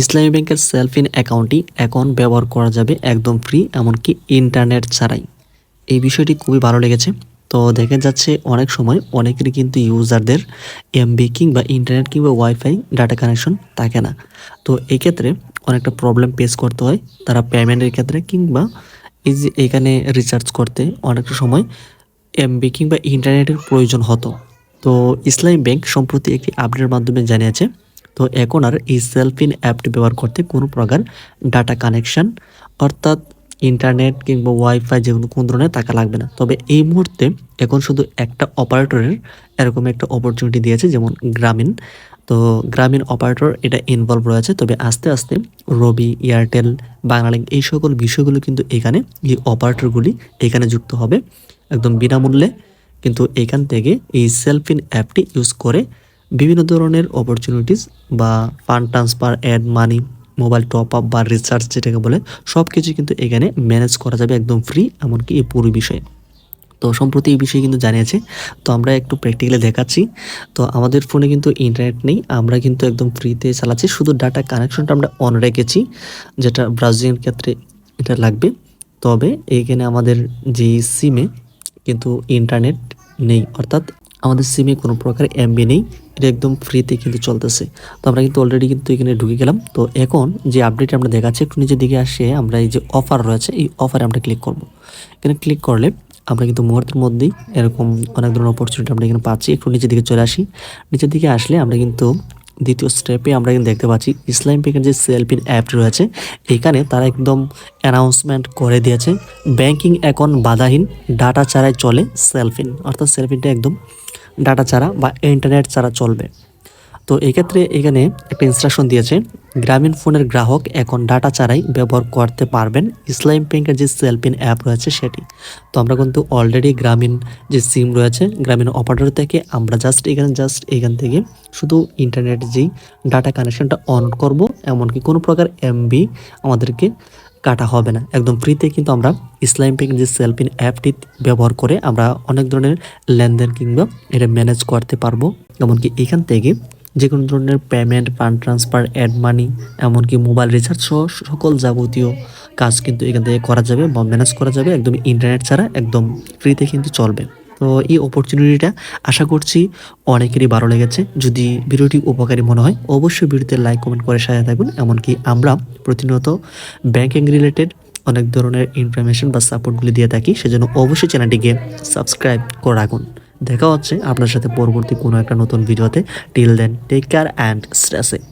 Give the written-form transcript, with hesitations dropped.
ইসলামী ব্যাংকের self in অ্যাকাউন্টটি এখন ব্যবহার করা যাবে একদম ফ্রি, এমনকি ইন্টারনেট ছাড়াই। এই বিষয়টি খুবই ভালো লেগেছে। তো দেখা যাচ্ছে অনেক সময় অনেকেরই কিন্তু ইউজারদের এমবি কিংবা ইন্টারনেট কিংবা ওয়াইফাই ডাটা কানেকশন থাকে না। তো এই ক্ষেত্রে অনেকটা প্রবলেম ফেস করতে হয় তারা পেমেন্টের ক্ষেত্রে, কিংবা এই যে এখানে রিচার্জ করতে অনেকটা সময় এমবি কিংবা ইন্টারনেটের প্রয়োজন হতো। তো ইসলামী ব্যাংক সম্প্রতি একটি আপডেটের মাধ্যমে জানিয়েছে, তো এখন আর এই সেলফ ইন অ্যাপটি ব্যবহার করতে কোনো প্রকার ডাটা কানেকশন অর্থাৎ ইন্টারনেট কিংবা ওয়াইফাই যেগুলো কোন ধরনের টাকা লাগবে না। তবে এই মুহূর্তে এখন শুধু একটা অপারেটরের এরকম একটা অপরচুনিটি দিয়েছে, যেমন গ্রামীণ। তো গ্রামীণ অপারেটর এটা ইনভলভ রয়েছে, তবে আস্তে আস্তে রবি, এয়ারটেল, বাংলালিংক এই সকল বিষয়গুলো কিন্তু এখানে এই অপারেটরগুলি এখানে যুক্ত হবে একদম বিনামূল্যে। কিন্তু এখান থেকে এই সেলফ ইন অ্যাপটি ইউজ করে বিভিন্ন ধরনের অপরচুনিটিস বা fund transfer, add money, mobile top up বা রিচার্জ যেটাকে বলে, সব কিছু কিন্তু এখানে ম্যানেজ করা যাবে একদম ফ্রি, এমনকি এই পুরো বিষয়ে। তো সম্প্রতি এই বিষয়ে কিন্তু জানিয়েছে। তো আমরা একটু প্র্যাকটিক্যালি দেখাচ্ছি। তো আমাদের ফোনে কিন্তু ইন্টারনেট নেই, আমরা কিন্তু একদম ফ্রিতে চালাচ্ছি, শুধু ডাটা কানেকশনটা আমরা অন রেখেছি, যেটা ব্রাউজিংয়ের ক্ষেত্রে এটা লাগবে। তবে এইখানে আমাদের যে সিমে কিন্তু ইন্টারনেট নেই, অর্থাৎ আমাদের সিমে কোনো প্রকার এমবি নেই, এটা একদম ফ্রিতে কিন্তু চলতেছে। তো আমরা কিন্তু অলরেডি কিন্তু এখানে ঢুকে গেলাম। তো এখন যে আপডেট আমরা দেখাচ্ছি, একটু নিচের দিকে আসে আমরা এই যে অফার রয়েছে, এই অফারে আমরা ক্লিক করব। এখানে ক্লিক করলে আমরা কিন্তু মুহূর্তের মধ্যেই এরকম অনেক ধরনের অপরচুনিটি আমরা এখানে পাচ্ছি। একটু নিচের দিকে চলে আসি। নিচের দিকে আসলে আমরা কিন্তু দ্বিতীয় স্টেপে আমরা কিন্তু দেখতে পাচ্ছি ইসলামী ব্যাংকের যে সেলফ ইন অ্যাপটি রয়েছে, এখানে তারা একদম অ্যানাউন্সমেন্ট করে দিয়েছে, ব্যাংকিং এখন বাধাহীন, ডাটা ছাড়াই চলে সেলফ ইন, অর্থাৎ সেলফ ইনটা একদম ডাটা ছাড়া বা ইন্টারনেট ছাড়া চলবে। তো এক্ষেত্রে এখানে একটা ইনস্ট্রাকশন দিয়েছে, গ্রামীণ ফোনের গ্রাহক এখন ডাটা ছাড়াই ব্যবহার করতে পারবেন ইসলামী ব্যাংকের যে সেলফ ইন অ্যাপ রয়েছে সেটি। তো আমরা কিন্তু অলরেডি গ্রামীণ যে সিম রয়েছে, গ্রামীণ অপারেটর থেকে আমরা এখান থেকে শুধু ইন্টারনেট যেই ডাটা কানেকশনটা অন করব, এমনকি কোনো প্রকার এমবি আমাদেরকে কাটা হবে না, একদম ফ্রিতে কিন্তু আমরা ইসলামী ব্যাংকের যে সেলফ ইন অ্যাপটি ব্যবহার করে আমরা অনেক ধরনের লেনদেন কিংবা এটা ম্যানেজ করতে পারবো। এমনকি এখান থেকে যে কোনো ধরনের payment, fund transfer, add money, এমনকি মোবাইল রিচার্জ সহ সকল যাবতীয় কাজ কিন্তু এখান থেকে করা যাবে বা ম্যানেজ করা যাবে একদম ইন্টারনেট ছাড়া, একদম ফ্রিতে কিন্তু চলবে। তো এই অপরচুনিটিটা আশা করছি অনেকেরই ভালো লেগেছে। যদি ভিডিওটি উপকারী মনে হয় অবশ্যই ভিডিওতে লাইক কমেন্ট করে সাথে থাকুন। এমনকি আমরা প্রতিনিয়ত ব্যাংকিং রিলেটেড অনেক ধরনের ইনফরমেশন বা সাপোর্টগুলি দিয়ে থাকি, সেজন্য অবশ্যই চ্যানেলটিকে সাবস্ক্রাইব করে রাখুন। দেখা হচ্ছে আপনার সাথে পরবর্তী কোনো একটা নতুন ভিডিওতে। Till then take care and stay safe.